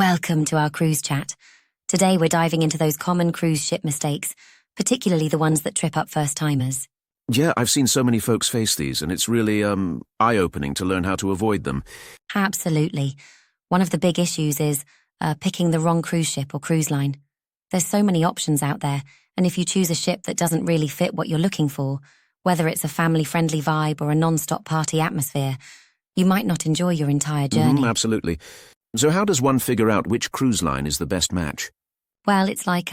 Welcome to our cruise chat. Today we're diving into those common cruise ship mistakes, particularly the ones that trip up first-timers. Yeah, I've seen so many folks face these, and it's really, eye-opening to learn how to avoid them. Absolutely. One of the big issues is picking the wrong cruise ship or cruise line. There's so many options out there, and if you choose a ship that doesn't really fit what you're looking for, whether it's a family-friendly vibe or a non-stop party atmosphere, you might not enjoy your entire journey. Absolutely. So how does one figure out which cruise line is the best match? Well, it's like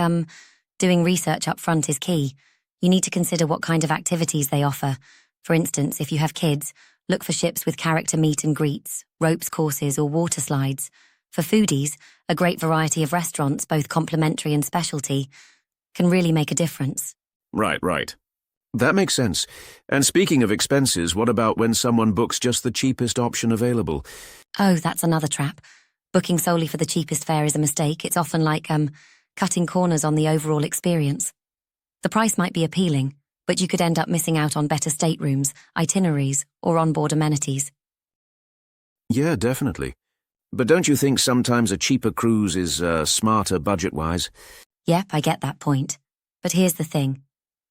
doing research up front is key. You need to consider what kind of activities they offer. For instance, if you have kids, look for ships with character meet and greets, ropes courses or water slides. For foodies, a great variety of restaurants, both complimentary and specialty, can really make a difference. Right. That makes sense. And speaking of expenses, what about when someone books just the cheapest option available? Oh, that's another trap. Booking solely for the cheapest fare is a mistake. It's often like cutting corners on the overall experience. The price might be appealing, but you could end up missing out on better staterooms, itineraries, or onboard amenities. Yeah, definitely. But don't you think sometimes a cheaper cruise is smarter budget-wise? Yep, I get that point. But here's the thing.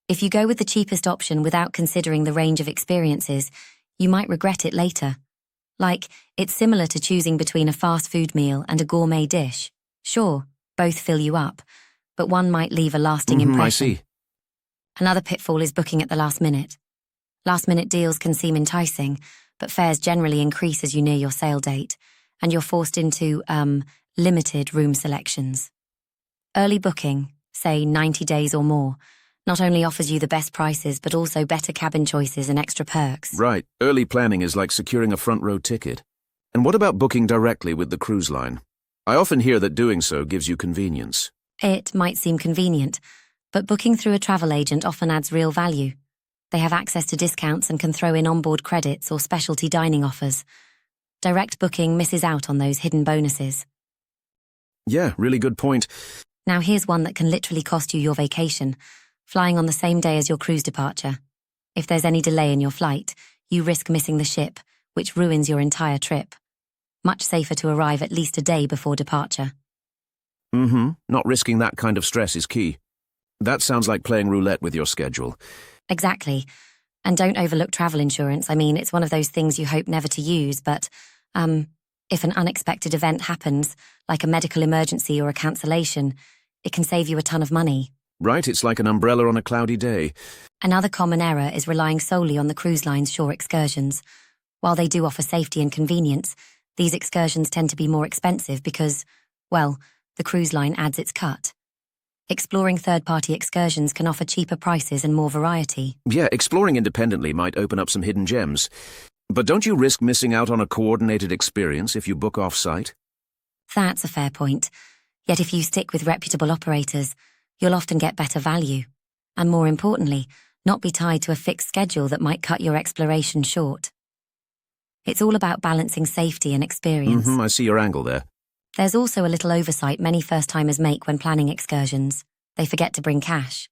If you go with the cheapest option without considering the range of experiences, you might regret it later. Like, it's similar to choosing between a fast food meal and a gourmet dish. Sure, both fill you up, but one might leave a lasting impression. I see. Another pitfall is booking at the last minute. Last-minute deals can seem enticing, but fares generally increase as you near your sail date, and you're forced into, limited room selections. Early booking, say 90 days or more, not only offers you the best prices, but also better cabin choices and extra perks. Right. Early planning is like securing a front-row ticket. And what about booking directly with the cruise line? I often hear that doing so gives you convenience. It might seem convenient, but booking through a travel agent often adds real value. They have access to discounts and can throw in onboard credits or specialty dining offers. Direct booking misses out on those hidden bonuses. Yeah, really good point. Now here's one that can literally cost you your vacation. Flying on the same day as your cruise departure. If there's any delay in your flight, you risk missing the ship, which ruins your entire trip. Much safer to arrive at least a day before departure. Not risking that kind of stress is key. That sounds like playing roulette with your schedule. Exactly. And don't overlook travel insurance. I mean, it's one of those things you hope never to use, but if an unexpected event happens, like a medical emergency or a cancellation, it can save you a ton of money. Right, it's like an umbrella on a cloudy day. Another common error is relying solely on the cruise line's shore excursions. While they do offer safety and convenience, these excursions tend to be more expensive because, well, the cruise line adds its cut. Exploring third-party excursions can offer cheaper prices and more variety. Yeah, exploring independently might open up some hidden gems. But don't you risk missing out on a coordinated experience if you book off-site? That's a fair point. Yet if you stick with reputable operators, you'll often get better value. And more importantly, not be tied to a fixed schedule that might cut your exploration short. It's all about balancing safety and experience. I see your angle there. There's also a little oversight many first-timers make when planning excursions. They forget to bring cash.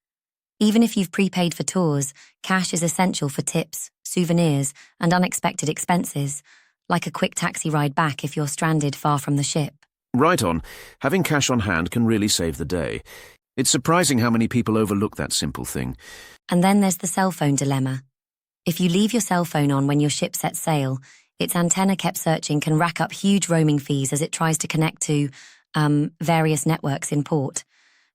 Even if you've prepaid for tours, cash is essential for tips, souvenirs, and unexpected expenses, like a quick taxi ride back if you're stranded far from the ship. Right on. Having cash on hand can really save the day. It's surprising how many people overlook that simple thing. And then there's the cell phone dilemma. If you leave your cell phone on when your ship sets sail, its antenna kept searching can rack up huge roaming fees as it tries to connect to, various networks in port.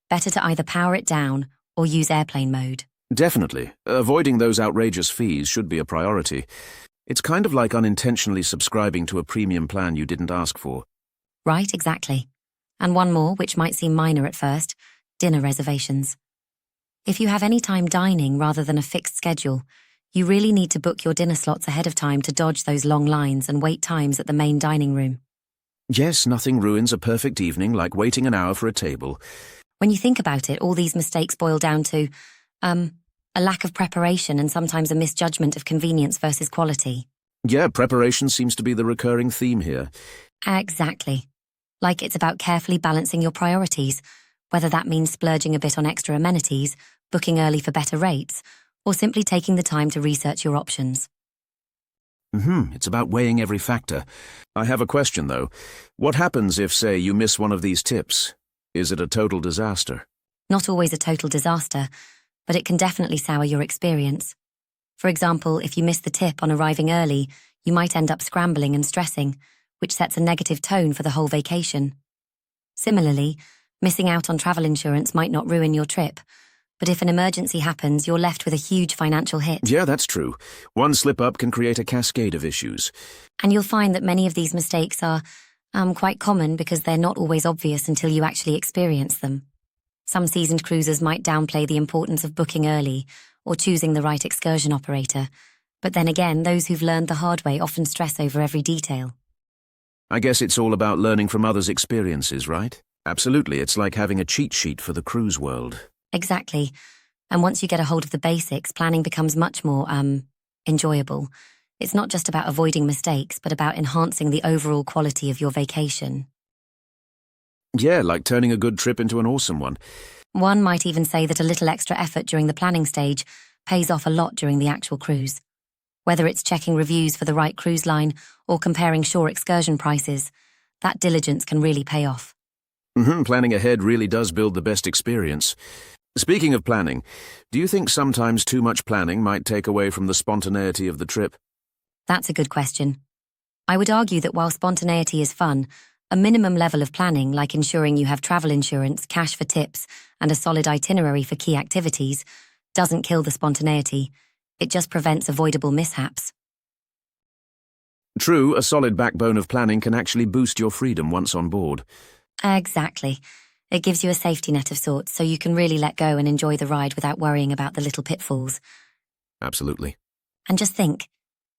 Better to either power it down or use airplane mode. Definitely. Avoiding those outrageous fees should be a priority. It's kind of like unintentionally subscribing to a premium plan you didn't ask for. Right, exactly. And one more, which might seem minor at first, dinner reservations. If you have any time dining rather than a fixed schedule, you really need to book your dinner slots ahead of time to dodge those long lines and wait times at the main dining room. Yes, nothing ruins a perfect evening like waiting an hour for a table. When you think about it, all these mistakes boil down to, a lack of preparation and sometimes a misjudgment of convenience versus quality. Yeah, preparation seems to be the recurring theme here. Exactly. Like it's about carefully balancing your priorities, whether that means splurging a bit on extra amenities, booking early for better rates, or simply taking the time to research your options. It's about weighing every factor. I have a question, though. What happens if, say, you miss one of these tips? Is it a total disaster? Not always a total disaster, but it can definitely sour your experience. For example, if you miss the tip on arriving early, you might end up scrambling and stressing, which sets a negative tone for the whole vacation. Similarly, missing out on travel insurance might not ruin your trip, but if an emergency happens, you're left with a huge financial hit. Yeah, that's true. One slip-up can create a cascade of issues. And you'll find that many of these mistakes are quite common because they're not always obvious until you actually experience them. Some seasoned cruisers might downplay the importance of booking early or choosing the right excursion operator, but then again, those who've learned the hard way often stress over every detail. I guess it's all about learning from others' experiences, right? Absolutely, it's like having a cheat sheet for the cruise world. Exactly. And once you get a hold of the basics, planning becomes much more, enjoyable. It's not just about avoiding mistakes, but about enhancing the overall quality of your vacation. Yeah, like turning a good trip into an awesome one. One might even say that a little extra effort during the planning stage pays off a lot during the actual cruise. Whether it's checking reviews for the right cruise line or comparing shore excursion prices, that diligence can really pay off. Planning ahead really does build the best experience. Speaking of planning, do you think sometimes too much planning might take away from the spontaneity of the trip? That's a good question. I would argue that while spontaneity is fun, a minimum level of planning, like ensuring you have travel insurance, cash for tips, and a solid itinerary for key activities, doesn't kill the spontaneity. It just prevents avoidable mishaps. True, a solid backbone of planning can actually boost your freedom once on board. Exactly. It gives you a safety net of sorts, so you can really let go and enjoy the ride without worrying about the little pitfalls. Absolutely. And just think,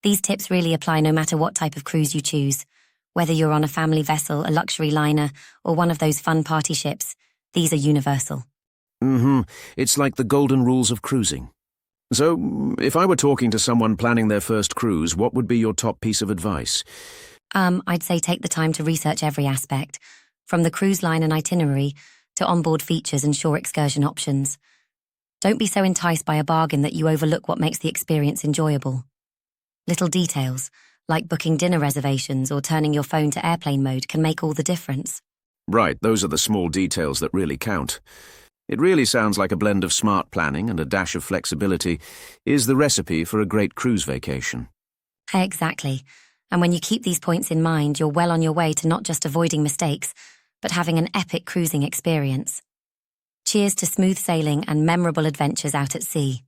these tips really apply no matter what type of cruise you choose. Whether you're on a family vessel, a luxury liner, or one of those fun party ships, these are universal. It's like the golden rules of cruising. So, if I were talking to someone planning their first cruise, what would be your top piece of advice? I'd say take the time to research every aspect, from the cruise line and itinerary to onboard features and shore excursion options. Don't be so enticed by a bargain that you overlook what makes the experience enjoyable. Little details, like booking dinner reservations or turning your phone to airplane mode, can make all the difference. Right, those are the small details that really count. It really sounds like a blend of smart planning and a dash of flexibility is the recipe for a great cruise vacation. Exactly. And when you keep these points in mind, you're well on your way to not just avoiding mistakes, but having an epic cruising experience. Cheers to smooth sailing and memorable adventures out at sea.